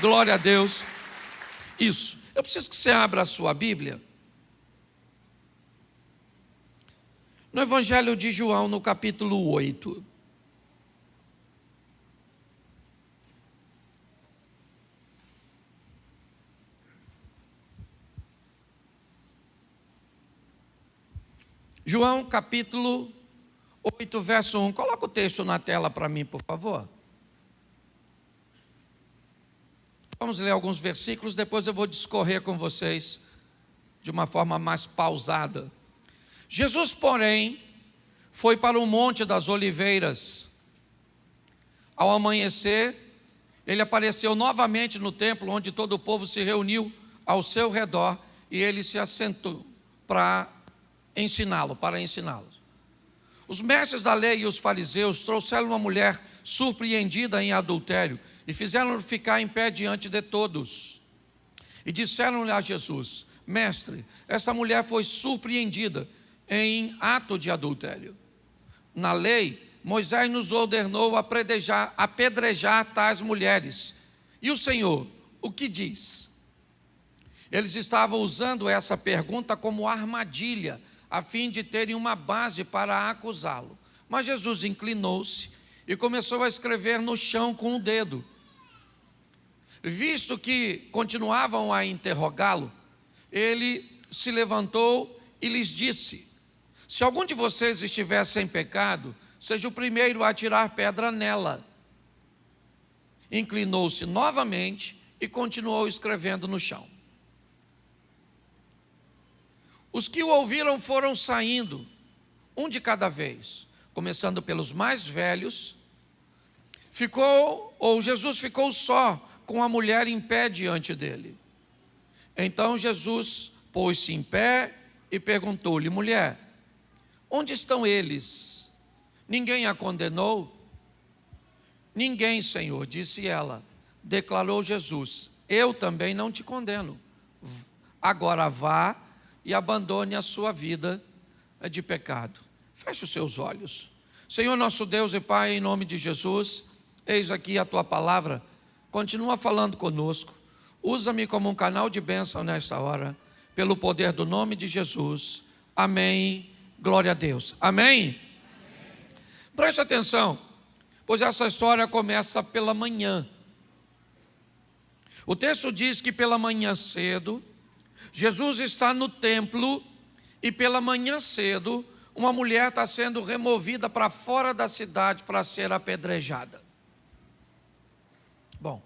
Glória a Deus. Isso. Eu preciso que você abra a sua Bíblia no Evangelho de João, no capítulo 8. João, capítulo 8, verso 1. Coloca o texto na tela para mim, por favor. Vamos ler alguns versículos, depois eu vou discorrer com vocês de uma forma mais pausada. Jesus, porém, foi para o Monte das Oliveiras. Ao amanhecer, ele apareceu novamente no templo, onde todo o povo se reuniu ao seu redor, e ele se assentou para ensiná-lo. Os mestres da lei e os fariseus trouxeram uma mulher surpreendida em adultério e fizeram-no ficar em pé diante de todos. E disseram-lhe a Jesus: Mestre, essa mulher foi surpreendida em ato de adultério. Na lei, Moisés nos ordenou apedrejar tais mulheres. E o Senhor, o que diz? Eles estavam usando essa pergunta como armadilha, a fim de terem uma base para acusá-lo. Mas Jesus inclinou-se e começou a escrever no chão com o dedo. Visto que continuavam a interrogá-lo, ele se levantou e lhes disse: Se algum de vocês estiver sem pecado, seja o primeiro a atirar pedra nela. Inclinou-se novamente e continuou escrevendo no chão. Os que o ouviram foram saindo, um de cada vez, começando pelos mais velhos. Jesus ficou só com a mulher em pé diante dele. Então Jesus pôs-se em pé e perguntou-lhe: Mulher, onde estão eles? Ninguém a condenou? Ninguém, Senhor, disse ela. Declarou Jesus: Eu também não te condeno. Agora vá e abandone a sua vida de pecado. Feche os seus olhos. Senhor nosso Deus e Pai, em nome de Jesus, eis aqui a tua palavra. Continua falando conosco. Usa-me como um canal de bênção nesta hora, pelo poder do nome de Jesus. Amém. Glória a Deus. Amém? Preste atenção, pois essa história começa pela manhã. O texto diz que pela manhã cedo, Jesus está no templo e pela manhã cedo, uma mulher está sendo removida para fora da cidade para ser apedrejada. Bom,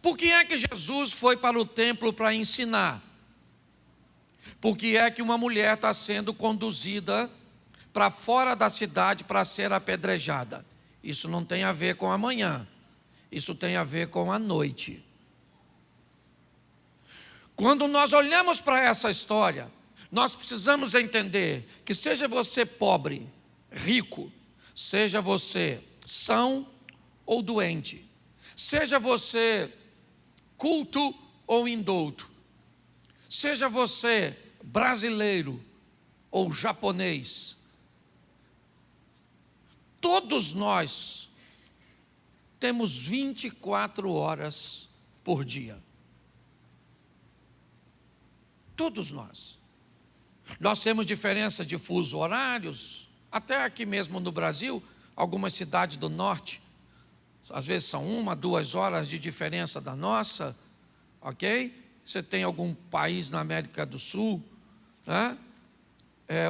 por que é que Jesus foi para o templo para ensinar? Por que é que uma mulher está sendo conduzida para fora da cidade para ser apedrejada? Isso não tem a ver com amanhã, isso tem a ver com a noite. Quando nós olhamos para essa história, nós precisamos entender que seja você pobre, rico, seja você são ou doente, seja você culto ou indouto, seja você brasileiro ou japonês, todos nós temos 24 horas por dia. Todos nós. Nós temos diferença de fuso horários, até aqui mesmo no Brasil, algumas cidades do norte, às vezes são 1, 2 horas de diferença da nossa, ok? Você tem algum país na América do Sul, né?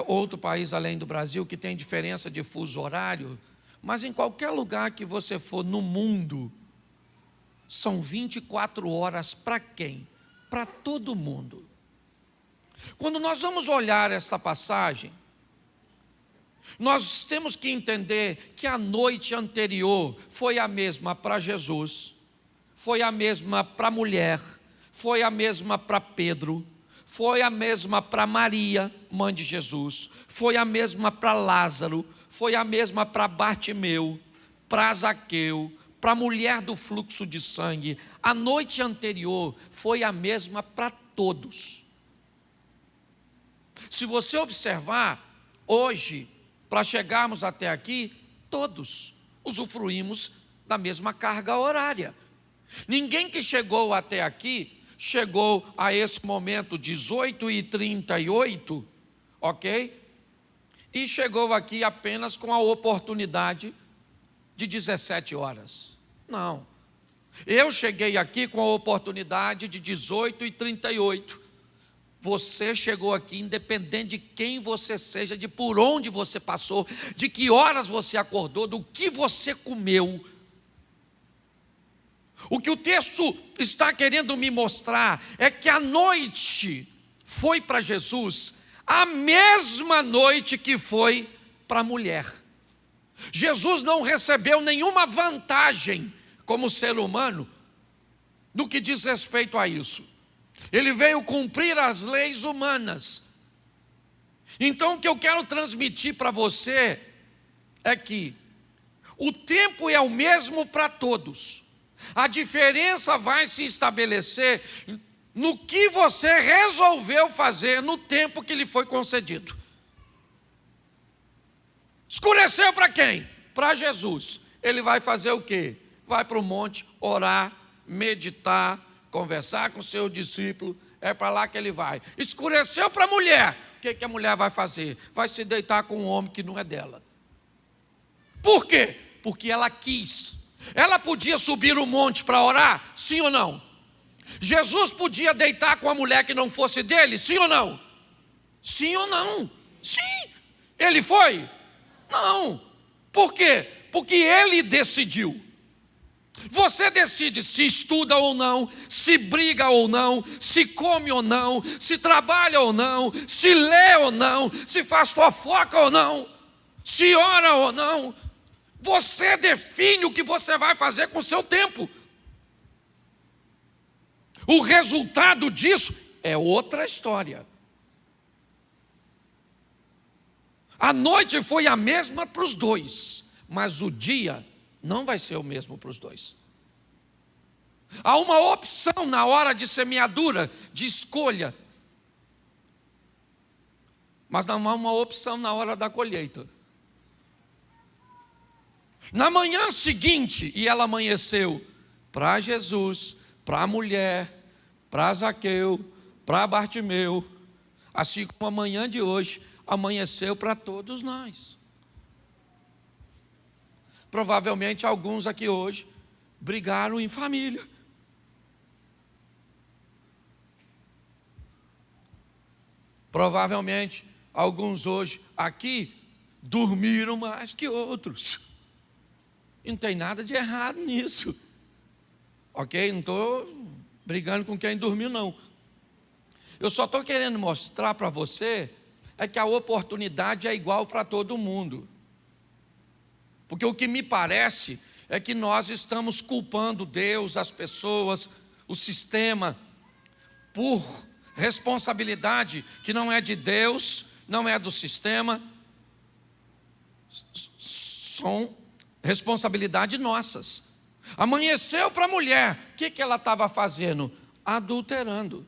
Outro país além do Brasil que tem diferença de fuso horário, mas em qualquer lugar que você for no mundo, são 24 horas para quem? Para todo mundo. Quando nós vamos olhar esta passagem, nós temos que entender que a noite anterior foi a mesma para Jesus, foi a mesma para a mulher, foi a mesma para Pedro, foi a mesma para Maria, mãe de Jesus, foi a mesma para Lázaro, foi a mesma para Bartimeu, para Zaqueu, para a mulher do fluxo de sangue. A noite anterior foi a mesma para todos. Se você observar, hoje, para chegarmos até aqui, todos usufruímos da mesma carga horária. Ninguém que chegou até aqui, chegou a esse momento 18h38, ok? E chegou aqui apenas com a oportunidade de 17 horas. Não. Eu cheguei aqui com a oportunidade de 18h38. Você chegou aqui independente de quem você seja, de por onde você passou, de que horas você acordou, do que você comeu. O que o texto está querendo me mostrar é que a noite foi para Jesus a mesma noite que foi para a mulher. Jesus não recebeu nenhuma vantagem como ser humano no que diz respeito a isso. Ele veio cumprir as leis humanas. Então o que eu quero transmitir para você é que o tempo é o mesmo para todos. A diferença vai se estabelecer no que você resolveu fazer no tempo que lhe foi concedido. Escureceu para quem? Para Jesus. Ele vai fazer o quê? Vai para o monte, orar, meditar, conversar com seu discípulo. É para lá que ele vai. Escureceu para a mulher. O que a mulher vai fazer? Vai se deitar com um homem que não é dela. Por quê? Porque ela quis. Ela podia subir o monte para orar? Sim ou não? Jesus podia deitar com a mulher que não fosse dele? Sim ou não? Sim ou não? Sim. Ele foi? Não. Por quê? Porque ele decidiu. Você decide se estuda ou não, se briga ou não, se come ou não, se trabalha ou não, se lê ou não, se faz fofoca ou não, se ora ou não. Você define o que você vai fazer com o seu tempo. O resultado disso é outra história. A noite foi a mesma para os dois, mas o dia não vai ser o mesmo para os dois. Há uma opção na hora de semeadura, de escolha, mas não há uma opção na hora da colheita. Na manhã seguinte, e ela amanheceu para Jesus, para a mulher, para Zaqueu, para Bartimeu, assim como a manhã de hoje amanheceu para todos nós. Provavelmente alguns aqui hoje brigaram em família. Provavelmente alguns hoje aqui dormiram mais que outros. E não tem nada de errado nisso. Ok? Não estou brigando com quem dormiu, não. Eu só estou querendo mostrar para você é que a oportunidade é igual para todo mundo. Porque o que me parece é que nós estamos culpando Deus, as pessoas, o sistema, por responsabilidade que não é de Deus, não é do sistema, são responsabilidade nossas. Amanheceu para a mulher, o que ela estava fazendo? Adulterando.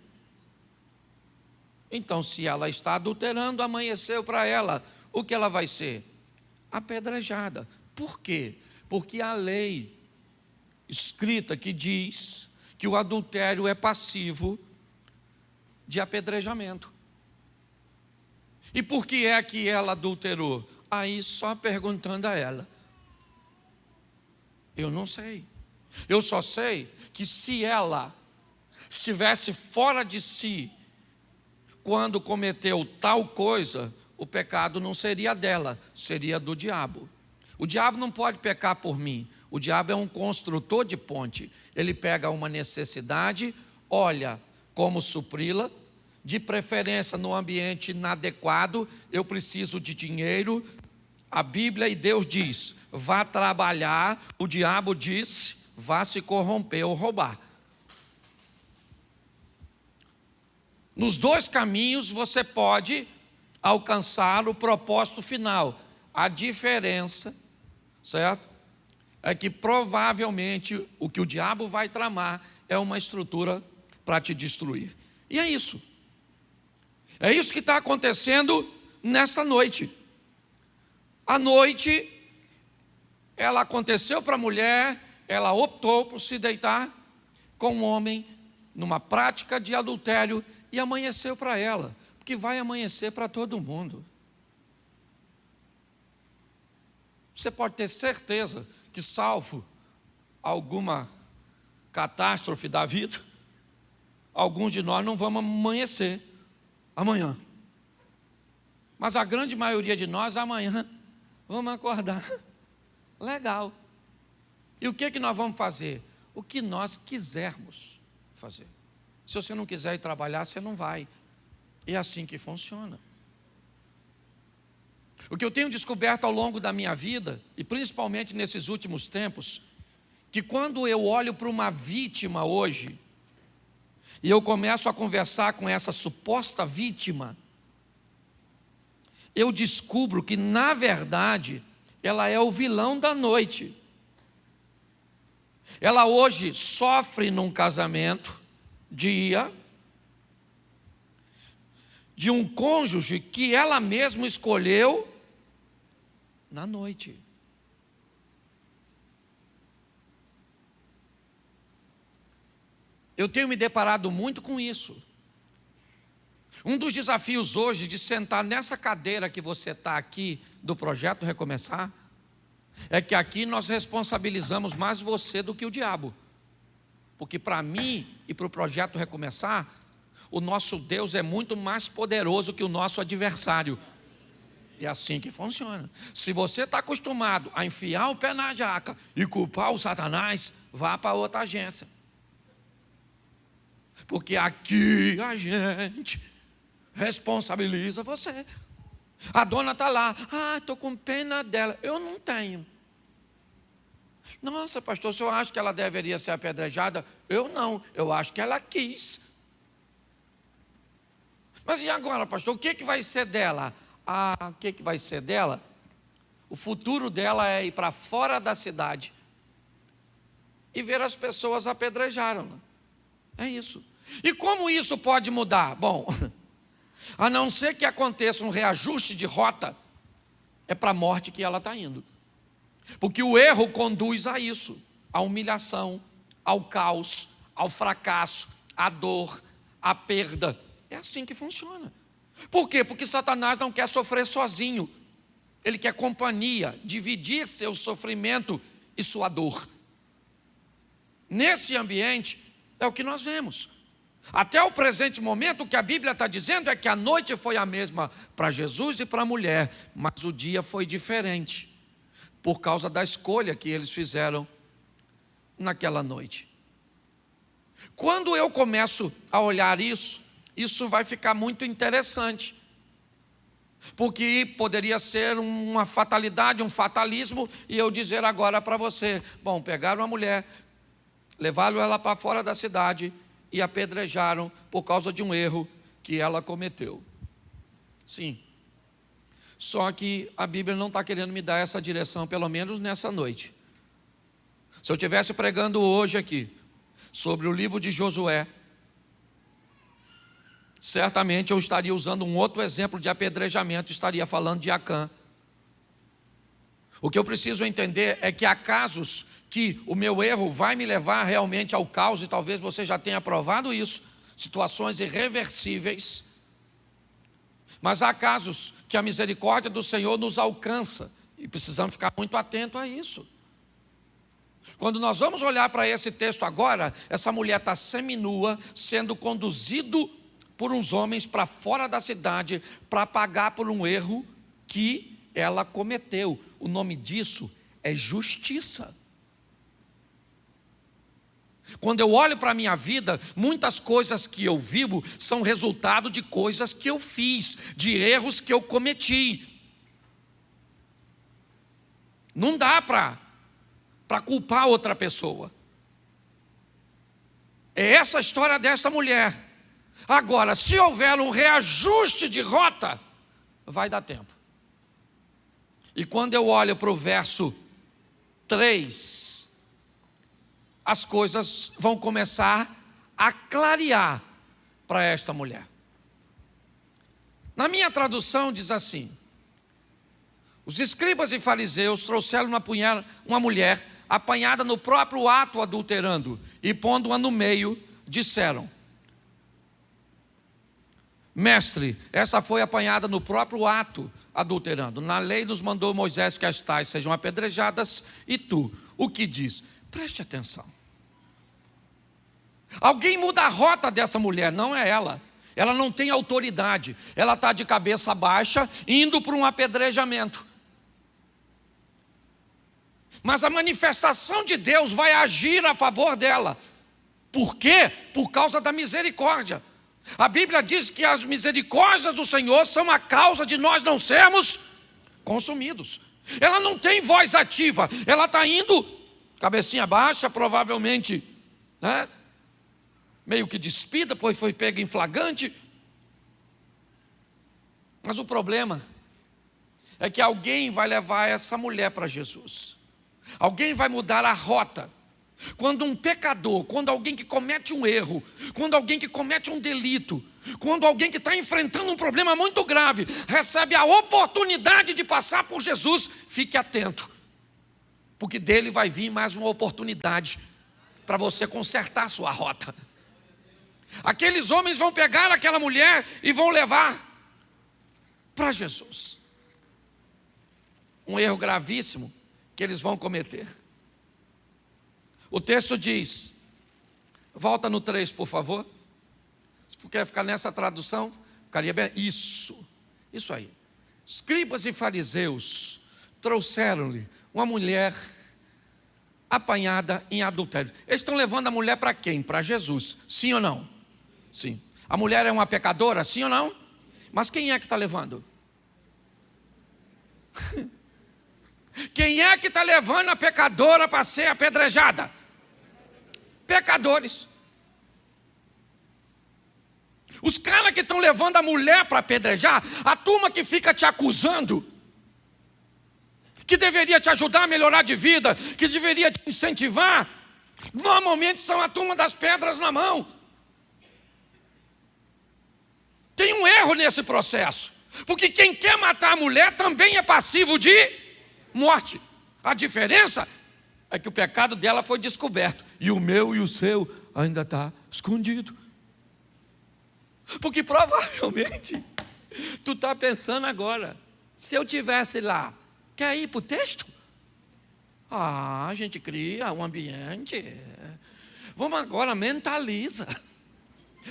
Então, se ela está adulterando, amanheceu para ela, o que ela vai ser? Apedrejada. Por quê? Porque a lei escrita que diz que o adultério é passivo de apedrejamento. E por que é que ela adulterou? Aí só perguntando a ela. Eu não sei. Eu só sei que se ela estivesse fora de si quando cometeu tal coisa, o pecado não seria dela, seria do diabo. O diabo não pode pecar por mim. O diabo é um construtor de ponte. Ele pega uma necessidade, olha como supri-la, de preferência no ambiente inadequado. Eu preciso de dinheiro. A Bíblia e Deus diz, vá trabalhar. O diabo diz, vá se corromper ou roubar. Nos dois caminhos você pode alcançar o propósito final. A diferença, certo? É que provavelmente o que o diabo vai tramar é uma estrutura para te destruir. E é isso. É isso que está acontecendo nesta noite. A noite, ela aconteceu para a mulher, ela optou por se deitar com um homem numa prática de adultério e amanheceu para ela, porque vai amanhecer para todo mundo. Você pode ter certeza que, salvo alguma catástrofe da vida, alguns de nós não vamos amanhecer amanhã. Mas a grande maioria de nós, amanhã, vamos acordar. Legal. E o que nós vamos fazer? O que nós quisermos fazer. Se você não quiser ir trabalhar, você não vai. É assim que funciona. O que eu tenho descoberto ao longo da minha vida, e principalmente nesses últimos tempos, que quando eu olho para uma vítima hoje, e eu começo a conversar com essa suposta vítima, eu descubro que, na verdade, ela é o vilão da noite. Ela hoje sofre num casamento, de um cônjuge que ela mesma escolheu na noite. Eu tenho me deparado muito com isso. Um dos desafios hoje de sentar nessa cadeira que você está aqui, do Projeto Recomeçar, é que aqui nós responsabilizamos mais você do que o diabo. Porque para mim e para o Projeto Recomeçar, o nosso Deus é muito mais poderoso que o nosso adversário. É assim que funciona. Se você está acostumado a enfiar o pé na jaca e culpar o Satanás, vá para outra agência. Porque aqui a gente responsabiliza você. A dona está lá, estou com pena dela. Eu não tenho. Nossa, pastor, o senhor acha que ela deveria ser apedrejada? Eu não, eu acho que ela quis. Mas e agora, pastor, o que vai ser dela? O que vai ser dela? O futuro dela é ir para fora da cidade e ver as pessoas apedrejaram. É isso. E como isso pode mudar? Bom, a não ser que aconteça um reajuste de rota, é para a morte que ela está indo. Porque o erro conduz a isso, à humilhação, ao caos, ao fracasso, à dor, à perda. É assim que funciona. Por quê? Porque Satanás não quer sofrer sozinho. Ele quer companhia, dividir seu sofrimento e sua dor. Nesse ambiente, é o que nós vemos. Até o presente momento, o que a Bíblia está dizendo é que a noite foi a mesma para Jesus e para a mulher, mas o dia foi diferente, por causa da escolha que eles fizeram naquela noite. Quando eu começo a olhar isso vai ficar muito interessante, porque poderia ser uma fatalidade, um fatalismo, e eu dizer agora para você, bom, pegaram a mulher, levaram ela para fora da cidade e apedrejaram por causa de um erro que ela cometeu. Sim. Só que a Bíblia não está querendo me dar essa direção, pelo menos nessa noite. Se eu estivesse pregando hoje aqui sobre o livro de Josué, certamente eu estaria usando um outro exemplo de apedrejamento, estaria falando de Acã. O que eu preciso entender é que há casos que o meu erro vai me levar realmente ao caos, e talvez você já tenha provado isso, situações irreversíveis. Mas há casos que a misericórdia do Senhor nos alcança, e precisamos ficar muito atentos a isso. Quando nós vamos olhar para esse texto agora, essa mulher está seminua, sendo conduzido por uns homens para fora da cidade, para pagar por um erro que ela cometeu. O nome disso é justiça. Quando eu olho para a minha vida, muitas coisas que eu vivo são resultado de coisas que eu fiz, de erros que eu cometi. Não dá para culpar outra pessoa. É essa a história dessa mulher. Agora, se houver um reajuste de rota, vai dar tempo. E quando eu olho para o verso 3, as coisas vão começar a clarear para esta mulher. Na minha tradução diz assim: os escribas e fariseus trouxeram uma mulher apanhada no próprio ato adulterando, e pondo-a no meio, disseram: Mestre, essa foi apanhada no próprio ato adulterando. Na lei nos mandou Moisés que as tais sejam apedrejadas, e tu, o que diz? Preste atenção. Alguém muda a rota dessa mulher, não é ela. Ela não tem autoridade. Ela está de cabeça baixa, indo para um apedrejamento. Mas a manifestação de Deus vai agir a favor dela. Por quê? Por causa da misericórdia. A Bíblia diz que as misericórdias do Senhor são a causa de nós não sermos consumidos. Ela não tem voz ativa. Ela está indo, cabecinha baixa, provavelmente, né? Meio que despida, pois foi pega em flagrante. Mas o problema é que alguém vai levar essa mulher para Jesus. Alguém vai mudar a rota. Quando um pecador, quando alguém que comete um erro, quando alguém que comete um delito, quando alguém que está enfrentando um problema muito grave, recebe a oportunidade de passar por Jesus, fique atento, porque dele vai vir mais uma oportunidade para você consertar a sua rota. Aqueles homens vão pegar aquela mulher e vão levar para Jesus. Um erro gravíssimo que eles vão cometer. O texto diz, volta no 3, por favor. Se quer ficar nessa tradução, ficaria bem. Isso aí. Escribas e fariseus trouxeram-lhe uma mulher apanhada em adultério. Eles estão levando a mulher para quem? Para Jesus, sim ou não? Sim. A mulher é uma pecadora, sim ou não? Mas quem é que está levando? Quem é que está levando a pecadora para ser apedrejada? Pecadores. Os caras que estão levando a mulher para apedrejar, a turma que fica te acusando, que deveria te ajudar a melhorar de vida, que deveria te incentivar, normalmente são a turma das pedras na mão. Tem um erro nesse processo, porque quem quer matar a mulher também é passivo de morte. A diferença é que o pecado dela foi descoberto, e o meu e o seu ainda está escondido. Porque provavelmente tu está pensando agora, se eu tivesse lá, quer ir para o texto? A gente cria um ambiente. Vamos agora, mentaliza.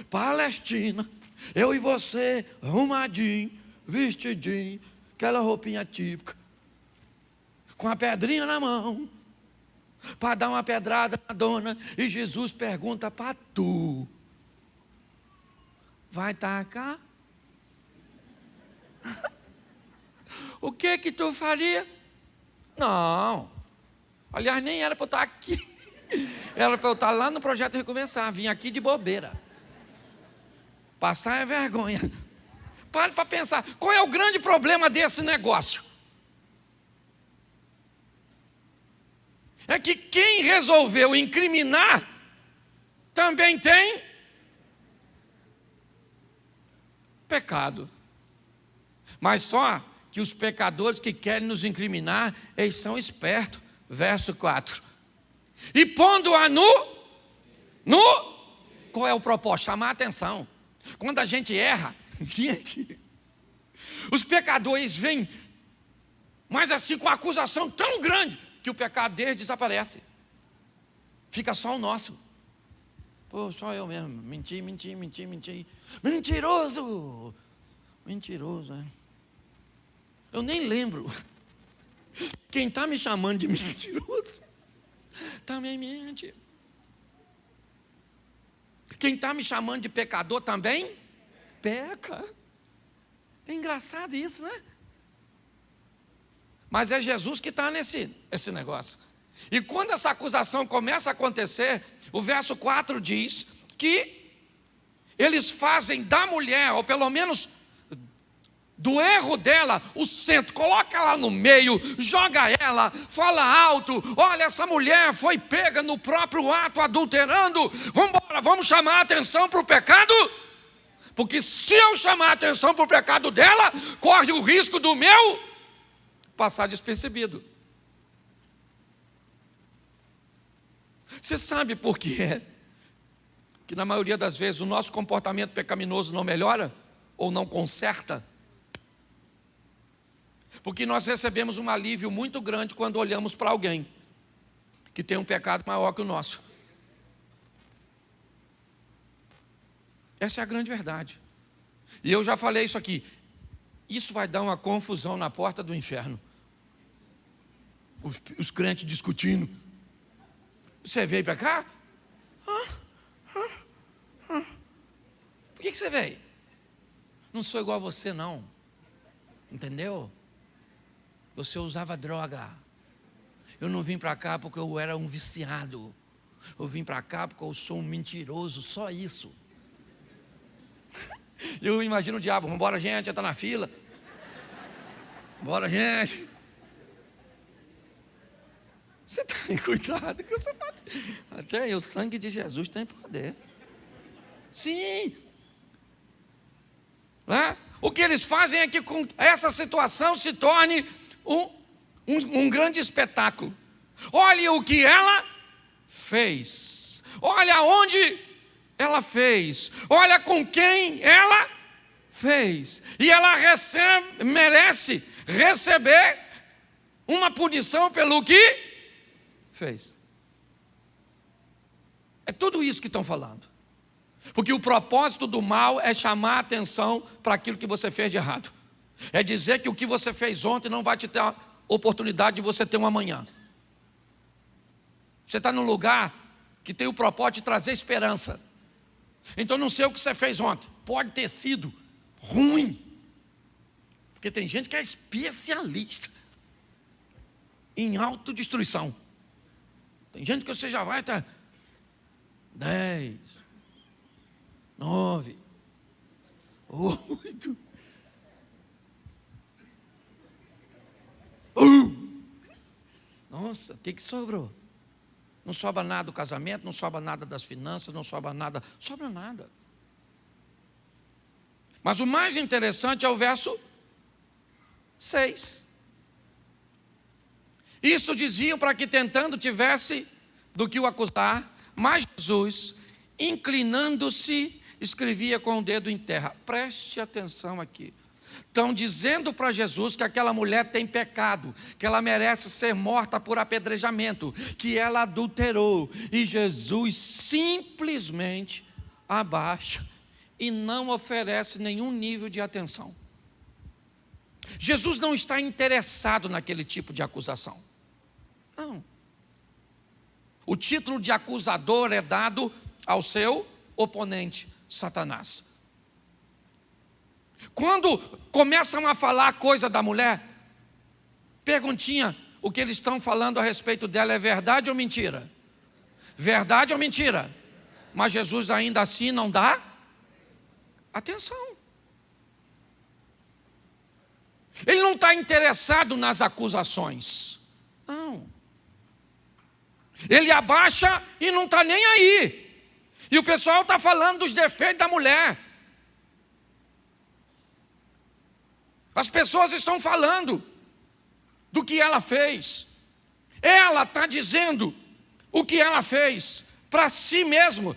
Palestina, eu e você, arrumadinho, vestidinho, aquela roupinha típica, com a pedrinha na mão, para dar uma pedrada na dona, e Jesus pergunta para tu: vai tacar? O que tu faria? Não. Aliás, nem era para eu estar aqui. Era para eu estar lá no Projeto Recomeçar. Vim aqui de bobeira. Passar é vergonha. Pare para pensar. Qual é o grande problema desse negócio? É que quem resolveu incriminar também tem pecado. Mas só que os pecadores que querem nos incriminar, eles são espertos. Verso 4. E pondo-a qual é o propósito? Chamar a atenção. Quando a gente erra, gente, os pecadores vêm, mas assim com a acusação tão grande, que o pecado deles desaparece. Fica só o nosso. Pô, só eu mesmo. Menti. Mentiroso, né? Eu nem lembro. Quem está me chamando de mentiroso também mente. Quem está me chamando de pecador também peca. É engraçado isso, né? Mas é Jesus que está nesse negócio. E quando essa acusação começa a acontecer, o verso 4 diz que eles fazem da mulher, ou pelo menos do erro dela, o centro. Coloca ela no meio, joga ela, fala alto: olha, essa mulher foi pega no próprio ato adulterando. Vamos embora, vamos chamar a atenção para o pecado, porque se eu chamar a atenção para o pecado dela, corre o risco do meu passar despercebido. Você sabe por quê? Que na maioria das vezes o nosso comportamento pecaminoso não melhora ou não conserta? Porque nós recebemos um alívio muito grande quando olhamos para alguém que tem um pecado maior que o nosso. Essa é a grande verdade. E eu já falei isso aqui. Isso vai dar uma confusão na porta do inferno. Os crentes discutindo. Você veio para cá? Por que você veio? Não sou igual a você, não. Entendeu? Você usava droga. Eu não vim para cá porque eu era um viciado. Eu vim para cá porque eu sou um mentiroso. Só isso. Eu imagino o diabo. Vambora, gente, já está na fila. Bora, gente. Você está aí, cuidado. Que você pode... Até aí, o sangue de Jesus tem poder. Sim. O que eles fazem é que com essa situação se torne um grande espetáculo. Olha o que ela fez. Olha onde ela fez. Olha com quem ela fez. E ela merece receber uma punição pelo que fez. É tudo isso que estão falando. Porque o propósito do mal é chamar a atenção para aquilo que você fez de errado. É dizer que o que você fez ontem não vai te ter a oportunidade de você ter um amanhã. Você está num lugar que tem o propósito de trazer esperança. Então não sei o que você fez ontem. Pode ter sido ruim. Porque tem gente que é especialista em autodestruição. Tem gente que você já vai estar 10, 9, 8. Nossa, o que sobrou? Não sobra nada do casamento, não sobra nada das finanças, não sobra nada. Sobra nada. Mas o mais interessante é o verso 6. Isso diziam para que tentando tivesse do que o acusar, mas Jesus, inclinando-se, escrevia com o dedo em terra. Preste atenção aqui. Estão dizendo para Jesus que aquela mulher tem pecado, que ela merece ser morta por apedrejamento, que ela adulterou. E Jesus simplesmente abaixa e não oferece nenhum nível de atenção. Jesus não está interessado naquele tipo de acusação. Não. O título de acusador é dado ao seu oponente, Satanás. Quando começam a falar coisa da mulher, perguntinha, o que eles estão falando a respeito dela é verdade ou mentira? Verdade ou mentira? Mas Jesus ainda assim não dá atenção. Ele não está interessado nas acusações. Não. Ele abaixa e não está nem aí. E o pessoal está falando dos defeitos da mulher. As pessoas estão falando do que ela fez. Ela está dizendo o que ela fez para si mesma.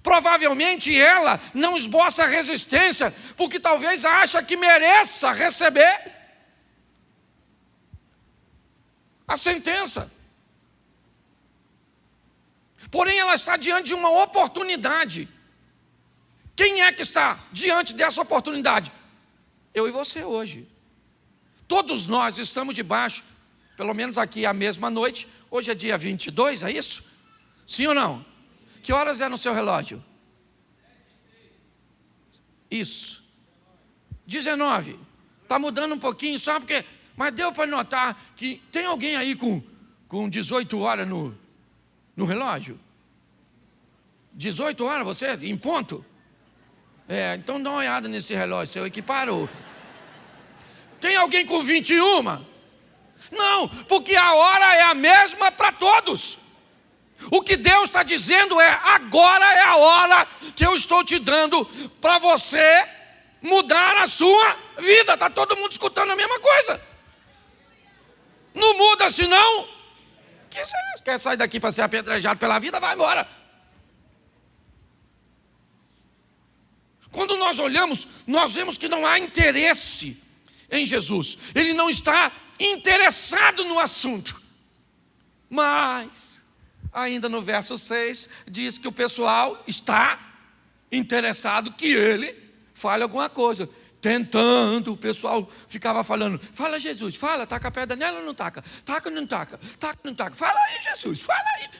Provavelmente ela não esboça resistência, porque talvez acha que mereça receber a sentença. Porém, ela está diante de uma oportunidade. Quem é que está diante dessa oportunidade? Eu e você hoje. Todos nós estamos debaixo, pelo menos aqui a mesma noite. Hoje é dia 22, é isso? Sim ou não? Que horas é no seu relógio? Isso. 19. Está mudando um pouquinho, só porque... Mas deu para notar que tem alguém aí com 18 horas no relógio? 18 horas você? Em ponto? Então dá uma olhada nesse relógio seu que parou. Tem alguém com 21? Não, porque a hora é a mesma para todos. O que Deus está dizendo é, agora é a hora que eu estou te dando para você mudar a sua vida. Está todo mundo escutando a mesma coisa. Não muda senão que você quer sair daqui para ser apedrejado pela vida? Vai embora. Quando nós olhamos, nós vemos que não há interesse em Jesus. Ele não está interessado no assunto. Mas, ainda no verso 6, diz que o pessoal está interessado que ele fale alguma coisa. Tentando, o pessoal ficava falando, fala Jesus, fala, taca a pedra nela ou não taca? Taca ou não taca? Taca ou não taca? Fala aí Jesus, fala aí.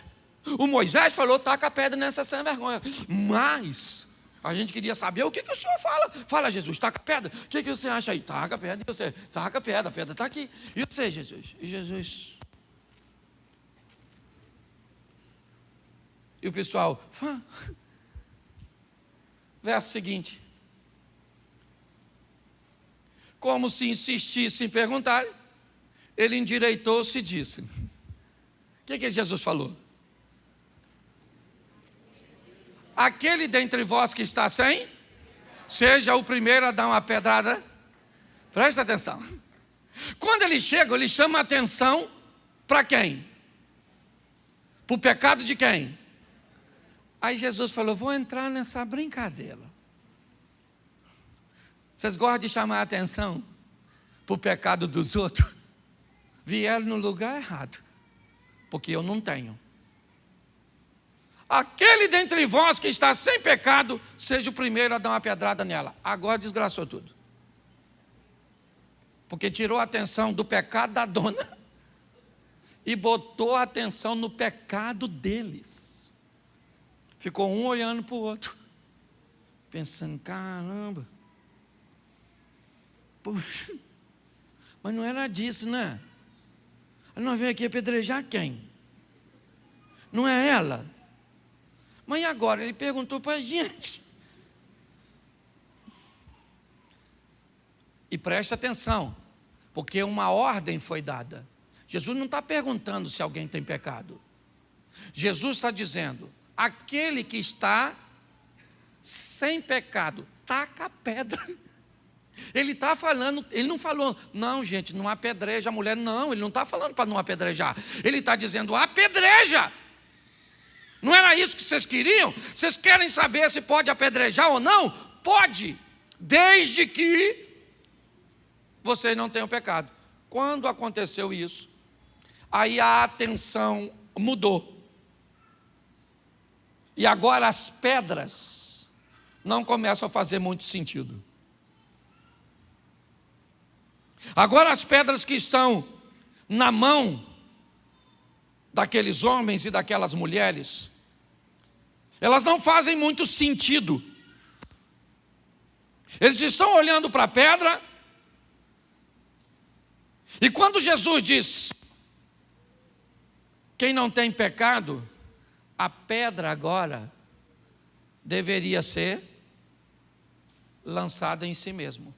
O Moisés falou, taca a pedra nessa sem vergonha. Mas a gente queria saber o que o senhor fala. Fala Jesus, taca a pedra. O que você acha aí? Taca a pedra. E você? Taca a pedra está aqui. E você, Jesus? E Jesus... E o pessoal... Verso seguinte. Como se insistisse em perguntar, ele endireitou-se e disse. O que Jesus falou? Aquele dentre vós que está sem, seja o primeiro a dar uma pedrada. Presta atenção. Quando ele chega, ele chama a atenção para quem? Para o pecado de quem? Aí Jesus falou, vou entrar nessa brincadeira. Vocês gostam de chamar a atenção para o pecado dos outros? Vieram no lugar errado, porque eu não tenho. Aquele dentre vós que está sem pecado, seja o primeiro a dar uma pedrada nela. Agora desgraçou tudo. Porque tirou a atenção do pecado da dona e botou a atenção no pecado deles. Ficou um olhando para o outro, pensando, caramba, poxa, mas não era disso, né? Nós veio aqui apedrejar quem? Não é ela? Mas e agora? Ele perguntou para a gente. E preste atenção, porque uma ordem foi dada. Jesus não está perguntando se alguém tem pecado. Jesus está dizendo, aquele que está sem pecado, taca a pedra. Ele está falando, ele não falou, não gente, não apedreja a mulher, não, ele não está falando para não apedrejar. Ele está dizendo, apedreja. Não era isso que vocês queriam? Vocês querem saber se pode apedrejar ou não? Pode, desde que vocês não tenham pecado. Quando aconteceu isso, aí a atenção mudou. E agora as pedras não começam a fazer muito sentido. Agora as pedras que estão na mão daqueles homens e daquelas mulheres, elas não fazem muito sentido. Eles estão olhando para a pedra, e quando Jesus diz, quem não tem pecado, a pedra agora deveria ser lançada em si mesmo.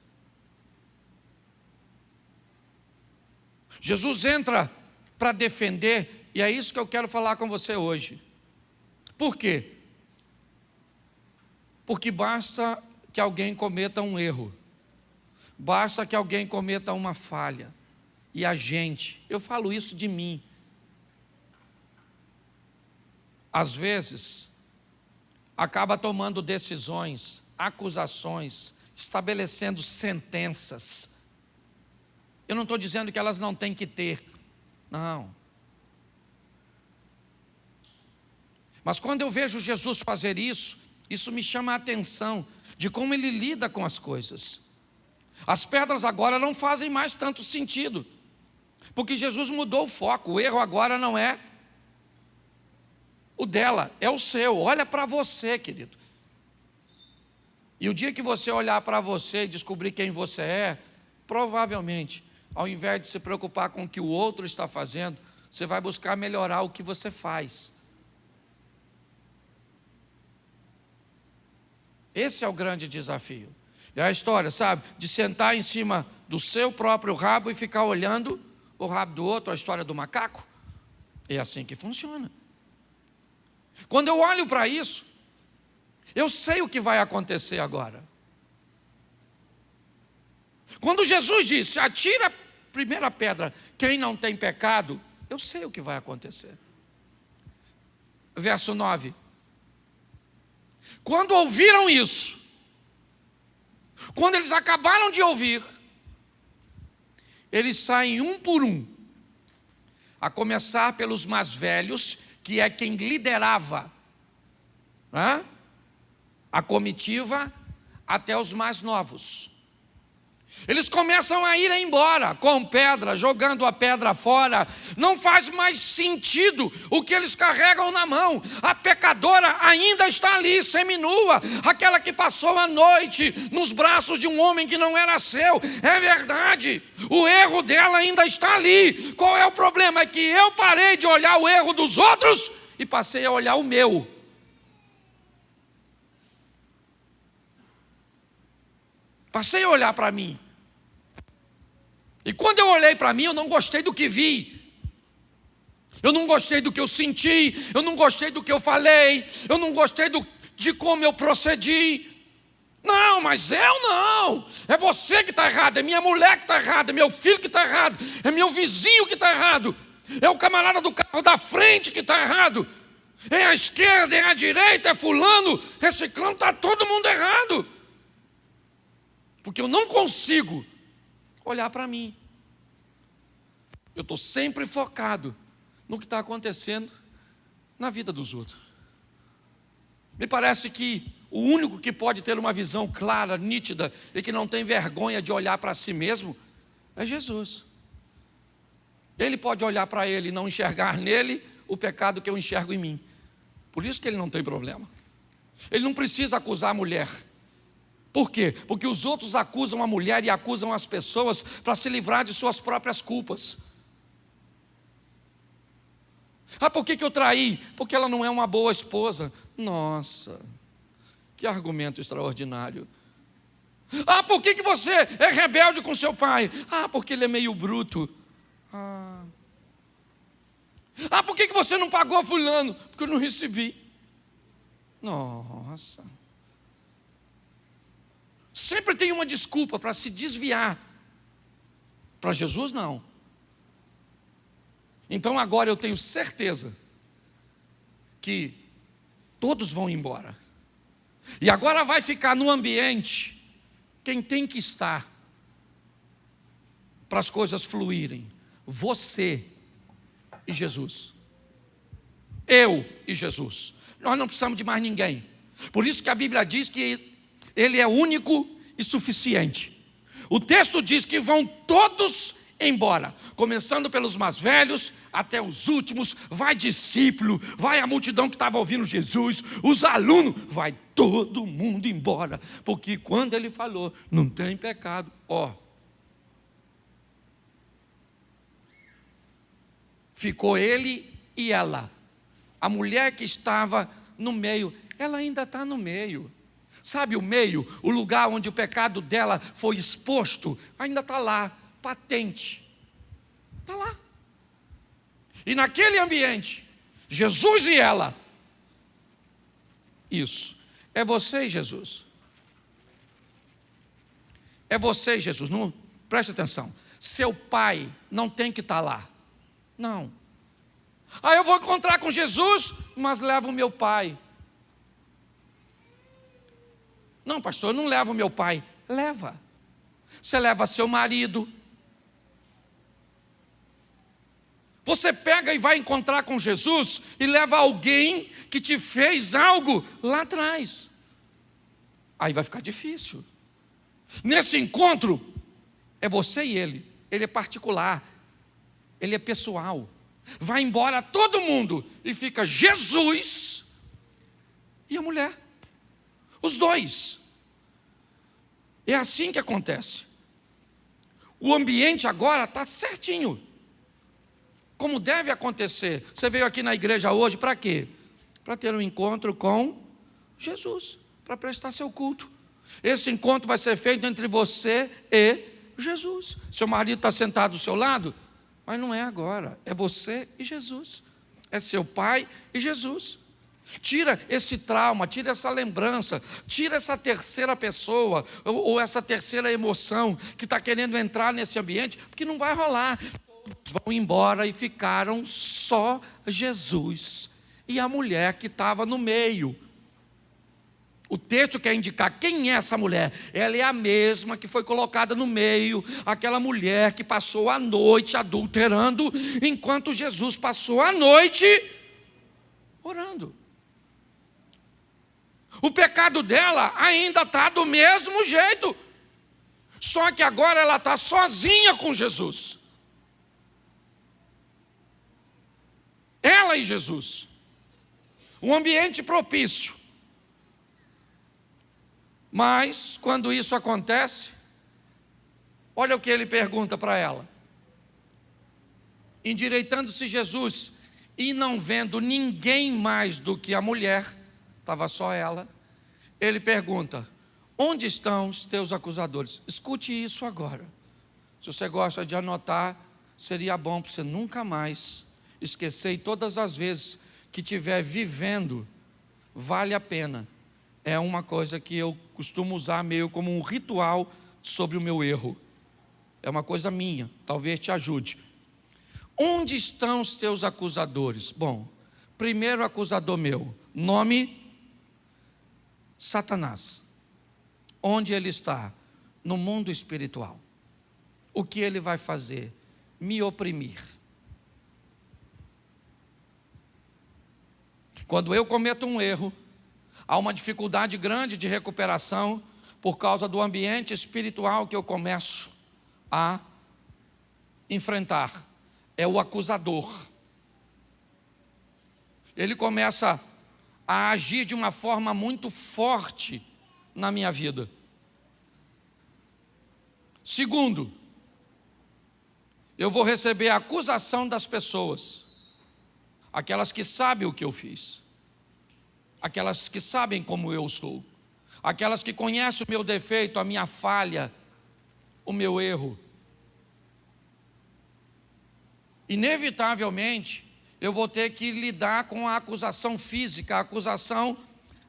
Jesus entra para defender, e é isso que eu quero falar com você hoje. Por quê? Porque basta que alguém cometa um erro, basta que alguém cometa uma falha, e a gente, eu falo isso de mim, às vezes, acaba tomando decisões, acusações, estabelecendo sentenças. Eu não estou dizendo que elas não têm que ter, não. Mas quando eu vejo Jesus fazer isso, isso me chama a atenção de como ele lida com as coisas. As pedras agora não fazem mais tanto sentido, porque Jesus mudou o foco. O erro agora não é o dela, é o seu. Olha para você, querido. E o dia que você olhar para você e descobrir quem você é, provavelmente, ao invés de se preocupar com o que o outro está fazendo, você vai buscar melhorar o que você faz. Esse é o grande desafio. É a história, sabe, de sentar em cima do seu próprio rabo e ficar olhando o rabo do outro, a história do macaco. É assim que funciona. Quando eu olho para isso, eu sei o que vai acontecer agora. Quando Jesus disse, atira a primeira pedra, quem não tem pecado, Eu sei o que vai acontecer. Verso 9. Quando ouviram isso, quando eles acabaram de ouvir, eles saem um por um, a começar pelos mais velhos, que é quem liderava a comitiva, até os mais novos. Eles começam a ir embora com pedra, jogando a pedra fora. Não faz mais sentido o que eles carregam na mão. A pecadora ainda está ali, seminua, aquela que passou a noite nos braços de um homem que não era seu. É verdade, o erro dela ainda está ali. Qual é o problema? É que eu parei de olhar o erro dos outros e passei a olhar o meu. Passei a olhar para mim. E quando eu olhei para mim, eu não gostei do que vi. Eu não gostei do que eu senti. Eu não gostei do que eu falei. Eu não gostei de como eu procedi. Não, mas eu não. É você que está errado. É minha mulher que está errada. É meu filho que está errado. É meu vizinho que está errado. É o camarada do carro da frente que está errado. É a esquerda, é a direita, é fulano, é ciclano. Está todo mundo errado. Porque eu não consigo olhar para mim. Eu estou sempre focado no que está acontecendo na vida dos outros. Me parece que o único que pode ter uma visão clara, nítida, e que não tem vergonha de olhar para si mesmo, é Jesus. Ele pode olhar para ele e não enxergar nele o pecado que eu enxergo em mim. Por isso que ele não tem problema. Ele não precisa acusar a mulher. Por quê? Porque os outros acusam a mulher e acusam as pessoas para se livrar de suas próprias culpas. Por que eu traí? Porque ela não é uma boa esposa. Nossa, que argumento extraordinário. Por que você é rebelde com seu pai? Porque ele é meio bruto. Por que você não pagou fulano? Porque eu não recebi. Nossa. Sempre tem uma desculpa para se desviar. Para Jesus, não. Então agora eu tenho certeza que todos vão embora. E agora vai ficar no ambiente quem tem que estar para as coisas fluírem. Você e Jesus. Eu e Jesus. Nós não precisamos de mais ninguém. Por isso que a Bíblia diz que Ele é único e suficiente. O texto diz que vão todos embora, começando pelos mais velhos até os últimos. Vai discípulo, vai a multidão que estava ouvindo Jesus, os alunos, vai todo mundo embora. Porque quando ele falou, não tem pecado, ficou ele e ela. A mulher que estava no meio, ela ainda está no meio. Sabe o meio, o lugar onde o pecado dela foi exposto, ainda está lá, patente. Está lá. E naquele ambiente, Jesus e ela. Isso. É você e Jesus. É você e Jesus. Não, preste atenção. Seu pai não tem que estar lá. Não. Eu vou encontrar com Jesus, mas levo o meu pai. Não, pastor, eu não levo meu pai. Leva. Você leva seu marido. Você pega e vai encontrar com Jesus e leva alguém que te fez algo lá atrás. Aí vai ficar difícil. Nesse encontro, é você e ele. Ele é particular. Ele é pessoal. Vai embora todo mundo e fica Jesus e a mulher. Os dois. É assim que acontece. O ambiente agora está certinho. Como deve acontecer. Você veio aqui na igreja hoje para quê? Para ter um encontro com Jesus. Para prestar seu culto. Esse encontro vai ser feito entre você e Jesus. Seu marido está sentado do seu lado, mas não é agora. É você e Jesus. É seu pai e Jesus. Tira esse trauma, tira essa lembrança, tira essa terceira pessoa ou essa terceira emoção que está querendo entrar nesse ambiente, porque não vai rolar. Todos vão embora e ficaram só Jesus e a mulher que estava no meio. O texto quer indicar quem é essa mulher. Ela é a mesma que foi colocada no meio, aquela mulher que passou a noite adulterando, enquanto Jesus passou a noite orando. O pecado dela ainda está do mesmo jeito, só que agora ela está sozinha com Jesus. Ela e Jesus. Um ambiente propício. Mas, quando isso acontece, olha o que ele pergunta para ela. Endireitando-se Jesus, e não vendo ninguém mais do que a mulher, estava só ela, ele pergunta: onde estão os teus acusadores? Escute isso agora. Se você gosta de anotar, seria bom para você nunca mais esquecer, e todas as vezes que estiver vivendo, vale a pena. É uma coisa que eu costumo usar meio como um ritual sobre o meu erro. É uma coisa minha, talvez te ajude. Onde estão os teus acusadores? Bom, primeiro acusador meu, nome Satanás. Onde ele está? No mundo espiritual. O que ele vai fazer? Me oprimir. Quando eu cometo um erro, há uma dificuldade grande de recuperação por causa do ambiente espiritual que eu começo a enfrentar. É o acusador. Ele começa a agir de uma forma muito forte na minha vida. Segundo, eu vou receber a acusação das pessoas, aquelas que sabem o que eu fiz, aquelas que sabem como eu sou, aquelas que conhecem o meu defeito, a minha falha, o meu erro. Inevitavelmente, eu vou ter que lidar com a acusação física, a acusação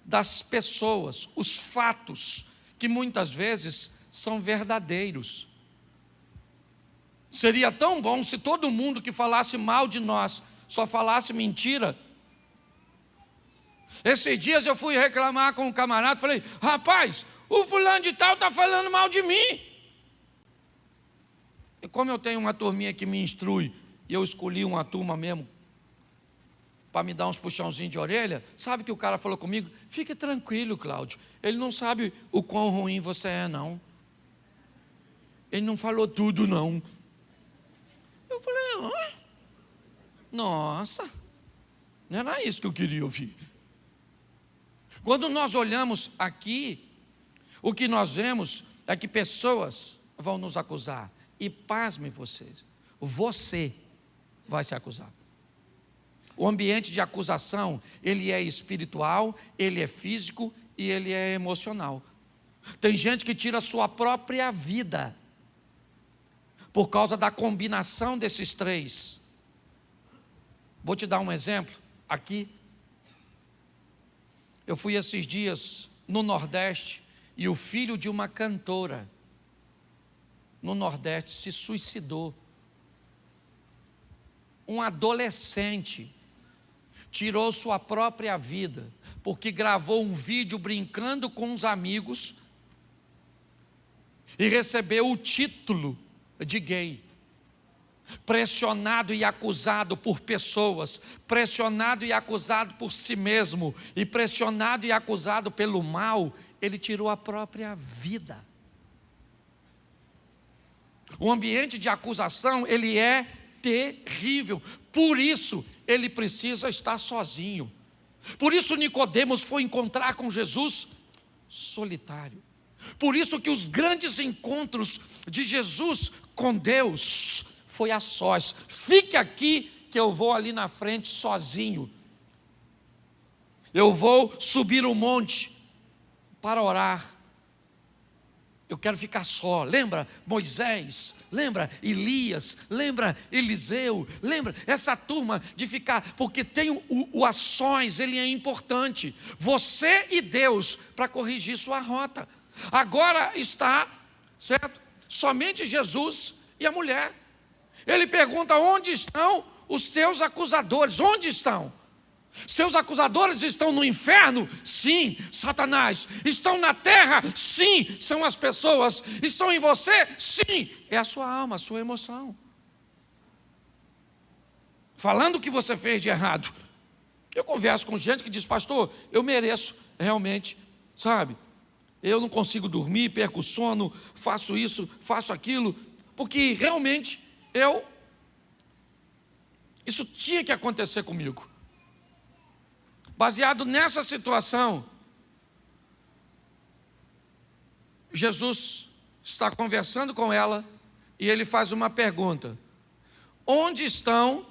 das pessoas, os fatos, que muitas vezes são verdadeiros. Seria tão bom se todo mundo que falasse mal de nós só falasse mentira. Esses dias eu fui reclamar com um camarada, falei: rapaz, o fulano de tal está falando mal de mim. E como eu tenho uma turminha que me instrui, e eu escolhi uma turma mesmo para me dar uns puxãozinhos de orelha, sabe que o cara falou comigo? Fique tranquilo, Cláudio, ele não sabe o quão ruim você é, não. Ele não falou tudo, não. Eu falei: nossa, não era isso que eu queria ouvir. Quando nós olhamos aqui, o que nós vemos é que pessoas vão nos acusar. E pasmem vocês, você vai se acusar. O ambiente de acusação, ele é espiritual, ele é físico e ele é emocional. Tem gente que tira a sua própria vida por causa da combinação desses três. Vou te dar um exemplo aqui. Eu fui esses dias no Nordeste e o filho de uma cantora no Nordeste se suicidou. Um adolescente tirou sua própria vida porque gravou um vídeo brincando com os amigos e recebeu o título de gay. Pressionado e acusado por pessoas, pressionado e acusado por si mesmo, e pressionado e acusado pelo mal, ele tirou a própria vida. O ambiente de acusação, ele é terrível. Por isso, ele precisa estar sozinho. Por isso, Nicodemos foi encontrar com Jesus solitário. Por isso que os grandes encontros de Jesus com Deus foi a sós. Fique aqui que eu vou ali na frente sozinho. Eu vou subir o monte para orar. Eu quero ficar só. Lembra Moisés? Lembra Elias? Lembra Eliseu? Lembra essa turma de ficar? Porque tem o a sós, ele é importante. Você e Deus para corrigir sua rota. Agora está, certo? Somente Jesus e a mulher. Ele pergunta: onde estão os teus acusadores? Onde estão? Seus acusadores estão no inferno? Sim. Satanás. Estão na terra? Sim. São as pessoas. Estão em você? Sim. É a sua alma, a sua emoção. Falando o que você fez de errado. Eu converso com gente que diz: pastor, eu mereço realmente, sabe? Eu não consigo dormir, perco o sono, faço isso, faço aquilo, porque realmente isso tinha que acontecer comigo. Baseado nessa situação, Jesus está conversando com ela e ele faz uma pergunta: onde estão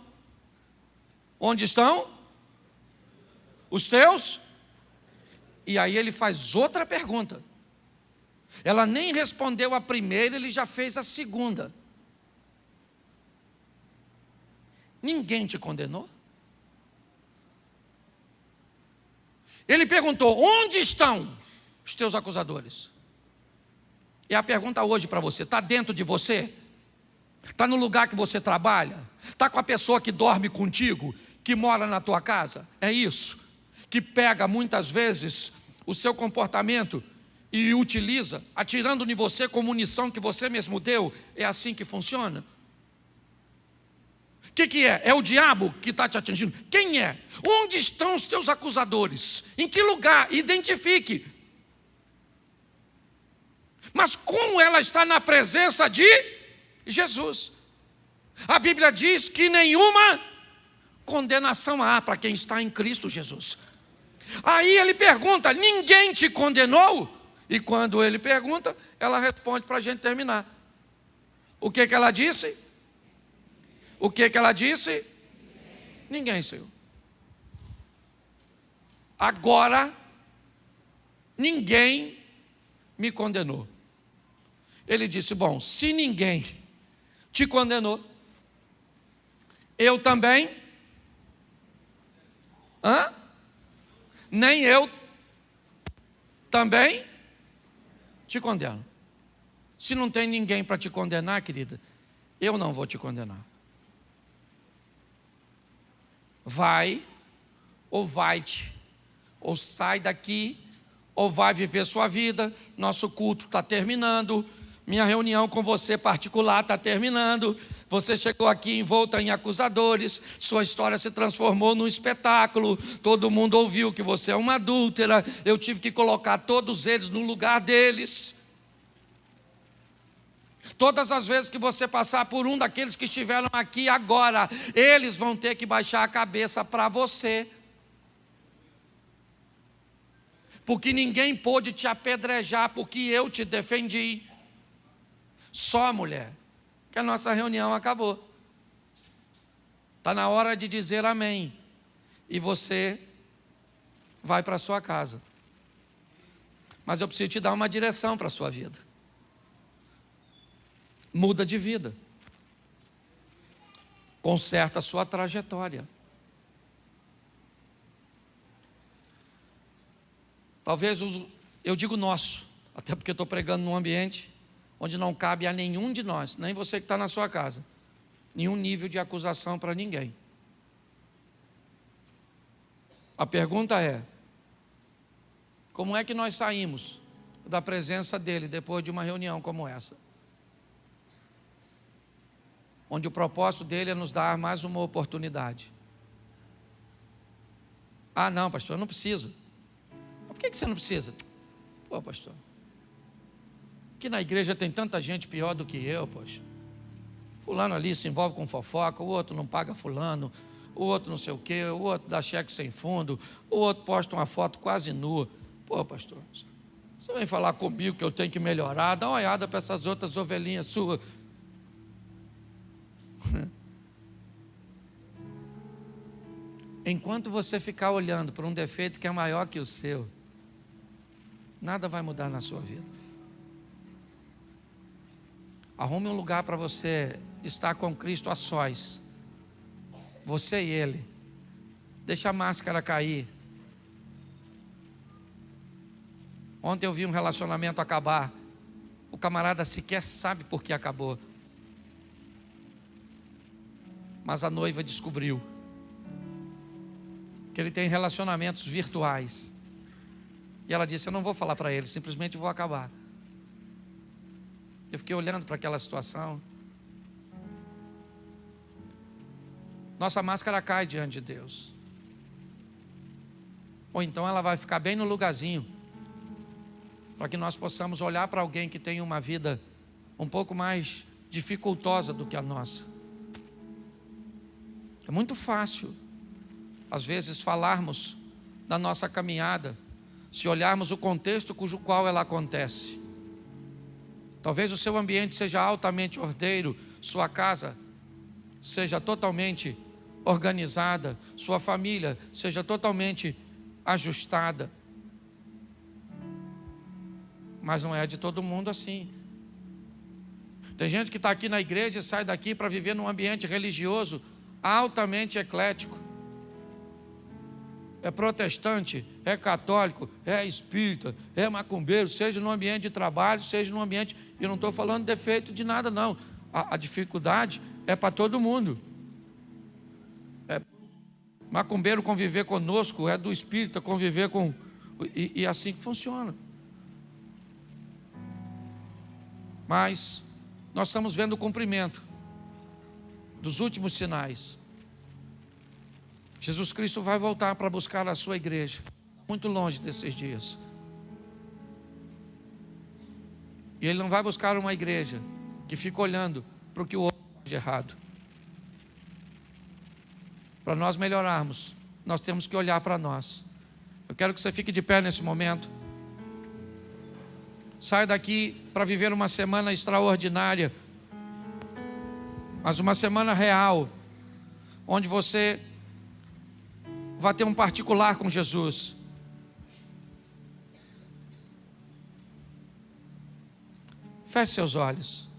os teus? E aí ele faz outra pergunta. Ela nem respondeu a primeira, ele já fez a segunda. Ninguém te condenou? Ele perguntou: onde estão os teus acusadores? E a pergunta hoje para você: está dentro de você? Está no lugar que você trabalha? Está com a pessoa que dorme contigo, que mora na tua casa? É isso? Que pega muitas vezes o seu comportamento e utiliza, atirando em você com munição que você mesmo deu? É assim que funciona? O que é? É o diabo que está te atingindo? Quem é? Onde estão os teus acusadores? Em que lugar? Identifique. Mas como ela está na presença de Jesus? A Bíblia diz que nenhuma condenação há para quem está em Cristo Jesus. Aí ele pergunta: ninguém te condenou? E quando ele pergunta, ela responde para a gente terminar. O que ela disse? O que ela disse? Ninguém, Senhor. Agora, ninguém me condenou. Ele disse: bom, se ninguém te condenou, eu também, nem eu também te condeno. Se não tem ninguém para te condenar, querida, eu não vou te condenar. Vai, ou vai-te, ou sai daqui, ou vai viver sua vida. Nosso culto está terminando, minha reunião com você particular está terminando. Você chegou aqui envolta em acusadores, sua história se transformou num espetáculo, todo mundo ouviu que você é uma adúltera, eu tive que colocar todos eles no lugar deles. Todas as vezes que você passar por um daqueles que estiveram aqui agora, eles vão ter que baixar a cabeça para você. Porque ninguém pôde te apedrejar, porque eu te defendi. Só, mulher, que a nossa reunião acabou. Está na hora de dizer amém. E você vai para a sua casa. Mas eu preciso te dar uma direção para a sua vida. Muda de vida. Conserta a sua trajetória. Talvez, eu digo nosso, até porque estou pregando num ambiente onde não cabe a nenhum de nós, nem você que está na sua casa, nenhum nível de acusação para ninguém. A pergunta é: como é que nós saímos da presença dele depois de uma reunião como essa? Onde o propósito dele é nos dar mais uma oportunidade. Ah, não, pastor, eu não preciso. Por que você não precisa? Pô, pastor, aqui na igreja tem tanta gente pior do que eu, poxa. Fulano ali se envolve com fofoca, o outro não paga fulano, o outro não sei o quê, o outro dá cheque sem fundo, o outro posta uma foto quase nua. Pô, pastor, você vem falar comigo que eu tenho que melhorar? Dá uma olhada para essas outras ovelhinhas suas. Enquanto você ficar olhando para um defeito que é maior que o seu, nada vai mudar na sua vida. Arrume um lugar para você estar com Cristo a sós, você e Ele. Deixa a máscara cair. Ontem eu vi um relacionamento acabar, o camarada sequer sabe por que acabou. Mas a noiva descobriu que ele tem relacionamentos virtuais. E ela disse: eu não vou falar para ele, simplesmente vou acabar. Eu fiquei olhando para aquela situação. Nossa máscara cai diante de Deus. Ou então ela vai ficar bem no lugarzinho, para que nós possamos olhar para alguém que tem uma vida um pouco mais dificultosa do que a nossa. É muito fácil, às vezes, falarmos da nossa caminhada, se olharmos o contexto cujo qual ela acontece. Talvez o seu ambiente seja altamente ordeiro, sua casa seja totalmente organizada, sua família seja totalmente ajustada. Mas não é de todo mundo assim. Tem gente que está aqui na igreja e sai daqui para viver num ambiente religioso altamente eclético. É protestante, é católico, é espírita, é macumbeiro, seja no ambiente de trabalho, seja no ambiente... Eu não estou falando defeito de nada, não. A dificuldade é para todo mundo. Macumbeiro conviver conosco, é do espírita conviver com... E assim que funciona. Mas nós estamos vendo o cumprimento dos últimos sinais. Jesus Cristo vai voltar para buscar a sua igreja, muito longe desses dias. E Ele não vai buscar uma igreja que fica olhando para o que o outro faz de errado. Para nós melhorarmos, nós temos que olhar para nós. Eu quero que você fique de pé nesse momento. Saia daqui para viver uma semana extraordinária, mas uma semana real, onde você vai ter um particular com Jesus. Feche seus olhos.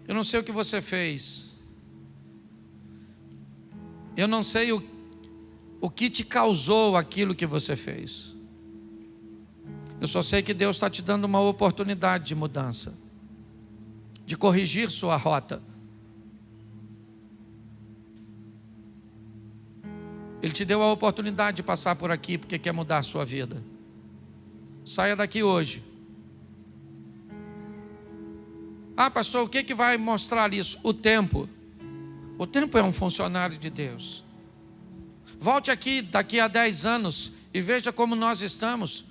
Eu não sei o que você fez. Eu não sei o que te causou aquilo que você fez. Eu só sei que Deus está te dando uma oportunidade de mudança, de corrigir sua rota. Ele te deu a oportunidade de passar por aqui porque quer mudar a sua vida. Saia daqui hoje. Ah, pastor, o que vai mostrar isso? O tempo. O tempo é um funcionário de Deus. Volte aqui daqui a 10 anos e veja como nós estamos.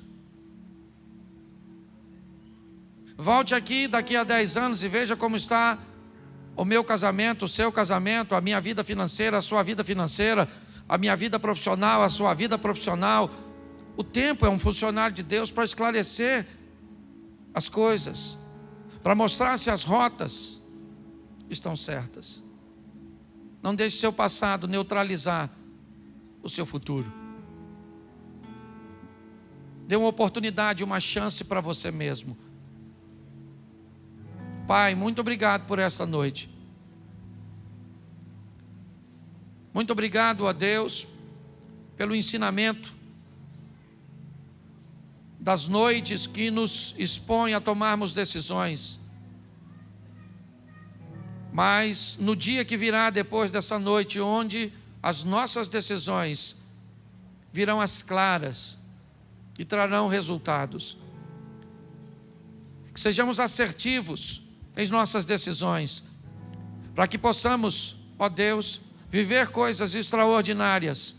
Volte aqui daqui a 10 anos e veja como está o meu casamento, o seu casamento, a minha vida financeira, a sua vida financeira, a minha vida profissional, a sua vida profissional. O tempo é um funcionário de Deus para esclarecer as coisas, para mostrar se as rotas estão certas. Não deixe seu passado neutralizar o seu futuro. Dê uma oportunidade, uma chance para você mesmo. Pai, muito obrigado por esta noite. Muito obrigado a Deus pelo ensinamento das noites que nos expõem a tomarmos decisões. Mas no dia que virá depois dessa noite, onde as nossas decisões virão as claras e trarão resultados. Que sejamos assertivos em nossas decisões, para que possamos, ó Deus, viver coisas extraordinárias.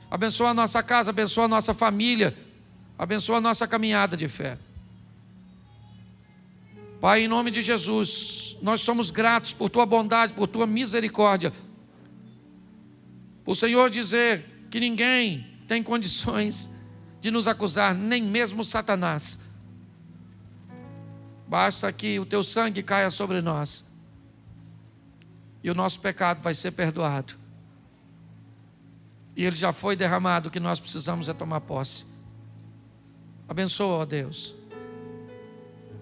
Abençoa a nossa casa, abençoa a nossa família, abençoa a nossa caminhada de fé. Pai, em nome de Jesus, nós somos gratos por Tua bondade, por Tua misericórdia. Por o Senhor dizer que ninguém tem condições de nos acusar, nem mesmo Satanás. Basta que o Teu sangue caia sobre nós e o nosso pecado vai ser perdoado. E ele já foi derramado, o que nós precisamos é tomar posse. Abençoa, ó Deus.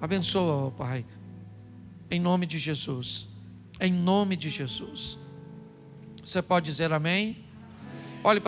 Abençoa, ó Pai. Em nome de Jesus. Em nome de Jesus. Você pode dizer amém? Olhe para